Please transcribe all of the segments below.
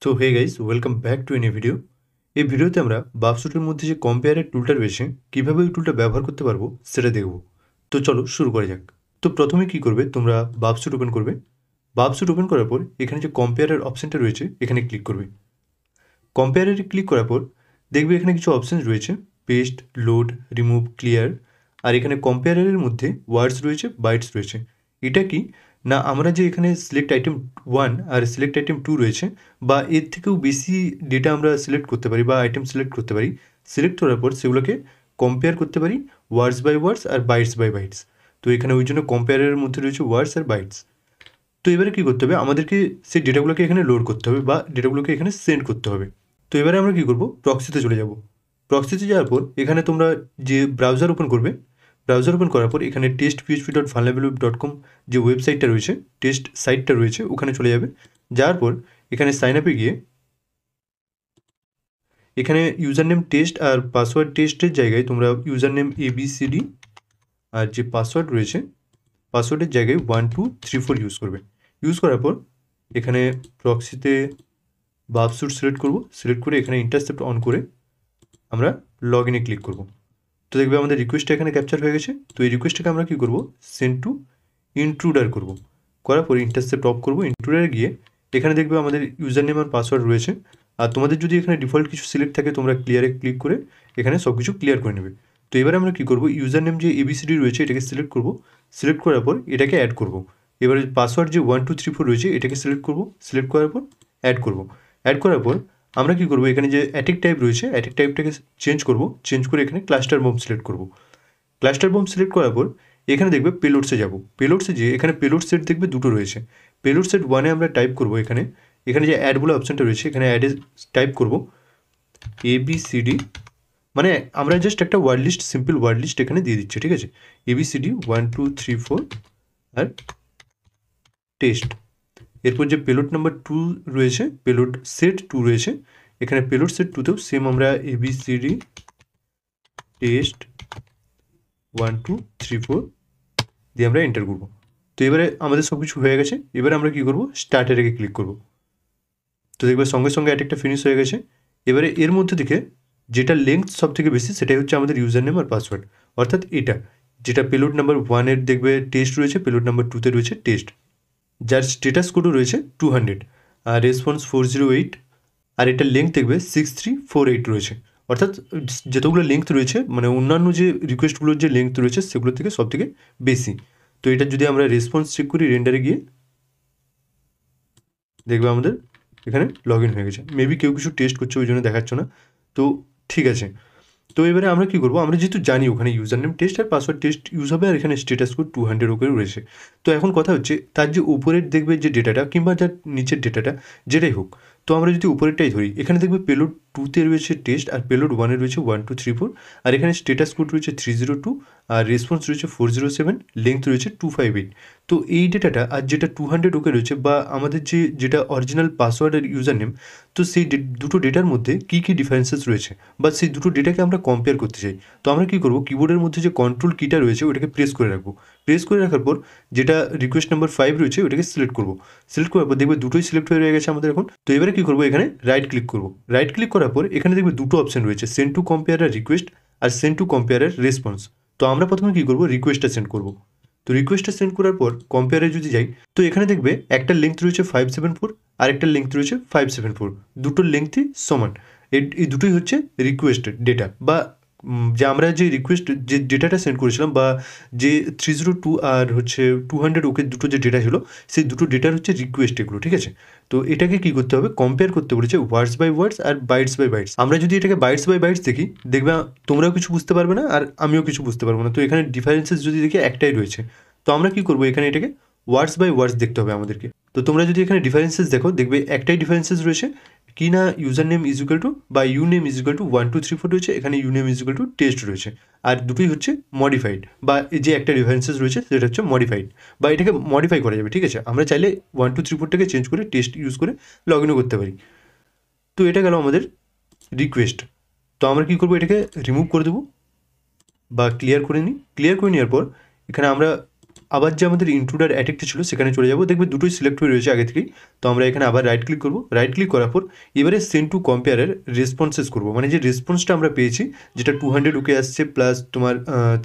So hey guys, welcome back to any video. এই ভিডিওতে আমরা বাবশুটের মধ্যে যে কম্পেয়ারের টুলটা রয়েছে কীভাবে ওই টুলটা ব্যবহার করতে পারবো সেটা দেখব। তো চলো শুরু করা যাক। তো প্রথমে কি করবে, তোমরা বাবশুট ওপেন করবে। বাবশুট ওপেন করার পর এখানে যে কম্পেয়ারের অপশানটা রয়েছে এখানে ক্লিক করবে। কম্পেয়ারে ক্লিক করার পর দেখবে এখানে কিছু অপশান রয়েছে, পেস্ট, লোড, রিমুভ, ক্লিয়ার। আর এখানে কম্পেয়ারের মধ্যে ওয়ার্ডস রয়েছে, বাইটস রয়েছে। এটা কি না, আমরা যে এখানে সিলেক্ট আইটেম 1 আর সিলেক্ট আইটেম 2 রয়েছে বা এর থেকেও বেশি ডেটা আমরা সিলেক্ট করতে পারি বা আইটেম সিলেক্ট করতে পারি। সিলেক্ট করার পর সেগুলোকে কম্পেয়ার করতে পারি ওয়ার্ডস বাই ওয়ার্ডস আর বাইটস বাই বাইটস। তো এখানে ওই জন্য কম্পেয়ারের মধ্যে রয়েছে ওয়ার্ডস আর বাইটস। তো এবারে কী করতে হবে, আমাদেরকে সেই ডেটাগুলোকে এখানে লোড করতে হবে বা ডেটাগুলোকে এখানে সেন্ড করতে হবে। তো এবারে আমরা কী করবো, প্রক্সিতে চলে যাব। প্রক্সিতে যাওয়ার পর এখানে তোমরা যে ব্রাউজার ওপেন করবে, ব্রাউজার ওপেন করার পর এখানে testphp.vulnerable.com যে ওয়েবসাইটটা রয়েছে, টেস্ট সাইটটা রয়েছে, ওখানে চলে যাবে। যাওয়ার পর এখানে সাইন আপে গিয়ে এখানে ইউজার নেম টেস্ট আর পাসওয়ার্ড টেস্টের জায়গায় তোমরা ইউজার নেম ABCD আর যে পাসওয়ার্ড রয়েছে পাসওয়ার্ডের জায়গায় 1 2 3 4 ইউজ করবে। ইউজ করার পর এখানে প্রক্সিতে বাবশুট সিলেক্ট করব। সিলেক্ট করে এখানে ইন্টারসেপ্ট অন করে আমরা লগ ইনে ক্লিক করব। তো দেখবে আমাদের রিকোয়েস্টটা এখানে ক্যাপচার হয়ে গেছে। তো এই রিকোয়েস্টটাকে আমরা কী করব, সেন্ড টু ইন্ট্রুডার করব। করার পর ইন্টারসেপ্ট অফ করব। ইন্ট্রুডারে গিয়ে এখানে দেখবে আমাদের ইউজার নেম আর পাসওয়ার্ড রয়েছে। আর তোমাদের যদি এখানে ডিফল্ট কিছু সিলেক্ট থাকে তোমরা ক্লিয়ারে ক্লিক করে এখানে সব কিছু ক্লিয়ার করে নেবে। তো এবারে আমরা কী করব, ইউজার নেম যে ABCD রয়েছে এটাকে সিলেক্ট করব। সিলেক্ট করার পর এটাকে অ্যাড করব। এবারে পাসওয়ার্ড যে 1 2 3 4 রয়েছে এটাকে সিলেক্ট করব। সিলেক্ট করার পর অ্যাড করব। অ্যাড করার পর আমরা কী করব, এখানে যে অ্যাটেক টাইপ রয়েছে অ্যাটেক টাইপটাকে চেঞ্জ করব। চেঞ্জ করে এখানে ক্লাস্টার বম্ব সিলেক্ট করব। ক্লাস্টার বম্ব সিলেক্ট করার পর এখানে দেখবে পেলোডসে যাব। পেলোডসে যেয়ে এখানে পেলোড সেট দেখবে দুটো রয়েছে। পেলোড সেট 1-এ আমরা টাইপ করব এখানে যে অ্যাড বলে অপশানটা রয়েছে এখানে অ্যাডে টাইপ করব ABCD, মানে আমরা জাস্ট একটা word list, simple word list এখানে দিয়ে দিচ্ছি, ঠিক আছে। ABCD 1 2 3 4 আর টেস্ট। এরপর যে পেলোড নাম্বার 2 রয়েছে, পেলোড সেট 2 রয়েছে, এখানে পেলোড সেট 2তেও সেম আমরা ABCD টেস্ট 1 2 3 4 দিয়ে আমরা এন্টার করব। তো এবারে আমাদের সব কিছু হয়ে গেছে। এবারে আমরা কী করব, স্টার্টে রেখে ক্লিক করব। তো দেখবে সঙ্গে সঙ্গে অ্যাটেকটা ফিনিশ হয়ে গেছে। এবারে এর মধ্যে থেকে যেটা লেন্থ সব থেকে বেশি সেটাই হচ্ছে আমাদের ইউজার নেম আর পাসওয়ার্ড, অর্থাৎ এটা যেটা পেলোড নাম্বার 1-এর দেখবে টেস্ট রয়েছে, পেলোড নাম্বার 2-তে রয়েছে টেস্ট, যার স্ট্যাটাস কোডও রয়েছে 200 আর রেসপন্স 408, আর এটার লেন্থ দেখবে 6348 রয়েছে। অর্থাৎ যতগুলো লেন্থ রয়েছে মানে অন্যান্য যে রিকোয়েস্টগুলোর যে লেন্থ রয়েছে সেগুলোর থেকে সব থেকে বেশি। তো এটা যদি আমরা রেসপন্স চেক করি রেন্ডারে গিয়ে দেখবে আমাদের এখানে লগ ইন হয়ে গেছে। মেবি কেউ কিছু টেস্ট করছে ওই জন্য দেখাচ্ছ না। তো ঠিক আছে। তো এবারে আমরা কী করবো, আমরা যেহেতু জানি ওখানে ইউজার নেম টেস্ট আর পাসওয়ার্ড টেস্ট ইউজ হবে আর এখানে স্ট্যাটাস কোড 200 ওকে রয়েছে। তো এখন কথা হচ্ছে তার যে উপরের দেখবে যে ডেটাটা কিংবা যার নিচের ডেটাটা যেটাই হোক, তো আমরা যদি উপরেরটাই ধরি এখানে দেখবে পেলোড 2-তে রয়েছে টেস্ট আর পেলোড 1-এ রয়েছে 1 2 3 4 আর এখানে স্ট্যাটাস কোড রয়েছে 302 আর রেসপন্স রয়েছে 407, লেন্থ রয়েছে 258। তো এই ডেটাটা আর যেটা 200 ওকে রয়েছে বা আমাদের যেটা অরিজিনাল পাসওয়ার্ড আর ইউজার নেম, তো সেই দুটো ডেটার মধ্যে কী কী ডিফারেন্সেস রয়েছে বা সেই দুটো ডেটাকে আমরা কম্পেয়ার করতে চাই। তো আমরা কী করবো, কিবোর্ডের মধ্যে যে কন্ট্রোল কিটা রয়েছে ওটাকে প্রেস করে রাখবো। প্রেস করে রাখার পর যেটা রিকোয়েস্ট নাম্বার 5 রয়েছে ওটাকে সিলেক্ট করবো। সিলেক্ট করার পর দেখবে দুটোই সিলেক্ট হয়ে গেছে আমাদের এখন। তো এবারে কী করবো, এখানে রাইট ক্লিক করবো। রাইট ক্লিক করার পর এখানে দেখবে দুটো অপশান রয়েছে, সেন্ড টু কম্পেয়ারার রিকোয়েস্ট আর সেন্ড টু কম্পেয়ারার রেসপন্স। তো আমরা প্রথমে কী করবো, রিকোয়েস্টটা সেন্ড করবো। তো রিকোয়েস্টটা সেন্ড করার পর কম্পেয়ারে যদি যাই তো এখানে দেখবে একটা লেন্থ রয়েছে 574 আর একটা লেন্থ রয়েছে 574, দুটোর লেন্থই সমান। এই দুটোই হচ্ছে রিকোয়েস্ট ডেটা বা যে আমরা যে রিকোয়েস্ট যে ডেটাটা সেন্ড করেছিলাম বা যে 302 আর হচ্ছে 200 ওকে দুটো যে ডেটা ছিল সেই দুটো ডেটার হচ্ছে রিকোয়েস্ট এগুলো, ঠিক আছে। তো এটাকে কী করতে হবে, কম্পেয়ার করতে বলেছে ওয়ার্ডস বাই ওয়ার্ডস আর বাইটস বাই বাইটস। আমরা যদি এটাকে বাইটস বাই বাইটস দেখি দেখবে তোমরাও কিছু বুঝতে পারবে না আর আমিও কিছু বুঝতে পারবো না। তো এখানে ডিফারেন্সেস যদি দেখি একটাই রয়েছে। তো আমরা কী করবো, এখানে এটাকে ওয়ার্ডস বাই ওয়ার্ডস দেখতে হবে আমাদেরকে। তো তোমরা যদি এখানে ডিফারেন্সেস দেখো দেখবে একটাই ডিফারেন্সেস রয়েছে কি না, user name is equal to বা U name is equal to 1 2 3 4 রয়েছে, এখানে U name is equal to test রয়েছে। আর দুটোই হচ্ছে মডিফাইড বা এই যে একটা ডিফারেন্সেস রয়েছে সেটা হচ্ছে মডিফাইড বা এটাকে মডিফাই করা যাবে, ঠিক আছে। আমরা চাইলে 1 2 3 4টাকে চেঞ্জ করে টেস্ট ইউজ করে লগ ইনও করতে পারি। তো এটা গেল আমাদের রিকোয়েস্ট। তো আমরা কী করবো, এটাকে রিমুভ করে দেবো বা ক্লিয়ার করে নিই। ক্লিয়ার করে নেওয়ার পর এখানে আমরা আবার যে আমাদের ইনক্লুড আর অ্যাটেকটা ছিল সেখানে চলে যাবো, দেখবে দুটোই সিলেক্ট হয়ে রয়েছে আগে থেকেই। তো আমরা এখানে আবার রাইট ক্লিক করবো, রাইট ক্লিক করার পর এবারে সেন্ড টু কম্পেয়ারের রেসপন্সেস করবো, মানে যে রেসপন্সটা আমরা পেয়েছি যেটা 200 ওকে আসছে প্লাস তোমার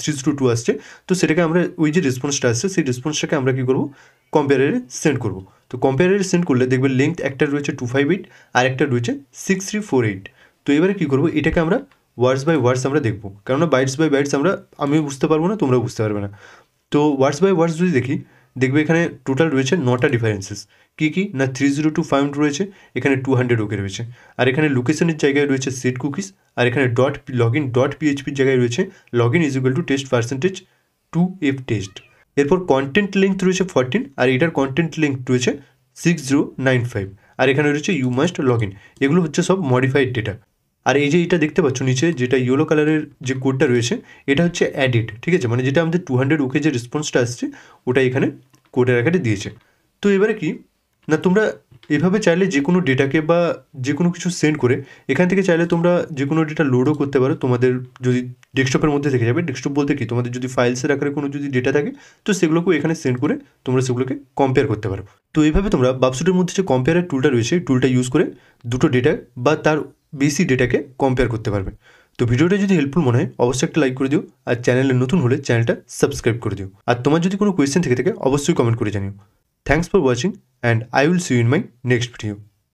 3:2 আসছে, তো সেটাকে আমরা ওই যে রেসপন্সটা আসছে সেই রেসপন্সটাকে আমরা কী করবো কম্পেয়ারে সেন্ড করবো। তো কম্পেয়ারে সেন্ড করলে দেখবে লেন্থ একটা রয়েছে 258 আর একটা রয়েছে 6348। তো এবারে কী করবো এটাকে আমরা ওয়ার্ডস বাই ওয়ার্ডস আমরা দেখবো, কেননা বাইটস বাই বাইটস আমিও বুঝতে পারবো না, তোমরাও বুঝতে পারবে না। তো ওয়ার্ডস বাই ওয়ার্ডস যদি দেখি, দেখবে এখানে টোটাল রয়েছে 9টা ডিফারেন্সেস। কী কী না 302 ফাউন্ড রয়েছে, এখানে 200 ওকে রয়েছে, আর এখানে লোকেশনের জায়গায় রয়েছে সেট কুকিজ, আর এখানে .login.php জায়গায় রয়েছে login is equal to test percentage 2f test. এরপর কন্টেন্ট লেন্থ রয়েছে 14 আর এটার কন্টেন্ট লেন্থ রয়েছে 6095, আর এখানে রয়েছে ইউ মাস্ট লগ ইন। এগুলো হচ্ছে সব মডিফাইড ডেটা। আর এই যে এটা দেখতে পাচ্ছ নিচে যেটা ইয়েলো কালারের যে কোডটা রয়েছে এটা হচ্ছে অ্যাডেড, ঠিক আছে, মানে যেটা আমাদের 200 ওকে যে রেসপন্সটা আসছে ওটা এখানে কোডের আকারে দিয়েছে। তো এবারে কি না তোমরা এভাবে চাইলে যে কোনো ডেটাকে বা যে কোনো কিছু সেন্ড করে এখান থেকে চাইলে তোমরা যে কোনো ডেটা লোডও করতে পারো, তোমাদের যদি ডেস্কটপের মধ্যে থেকে যাবে। ডেস্কটপ বলতে কি তোমাদের যদি ফাইলসের আকারে কোনো যদি ডেটা থাকে তো সেগুলোকেও এখানে সেন্ড করে তোমরা সেগুলোকে কম্পেয়ার করতে পারো। তো এইভাবে তোমরা বাবসুটের মধ্যে যে কম্পেয়ারের টুলটা রয়েছে টুলটা ইউজ করে দুটো ডেটা বা তার বেশি ডেটাকে কম্পেয়ার করতে পারবে। তো ভিডিওটা যদি হেল্পফুল মনে হয় অবশ্যই একটা লাইক করে দিও, আর চ্যানেলে নতুন হলে চ্যানেলটা সাবস্ক্রাইব করে দিও, আর তোমার যদি কোনো কোয়েশ্চেন থেকে থাকে অবশ্যই কমেন্ট করে জানিও। Thanks for watching and I will see you in my next video.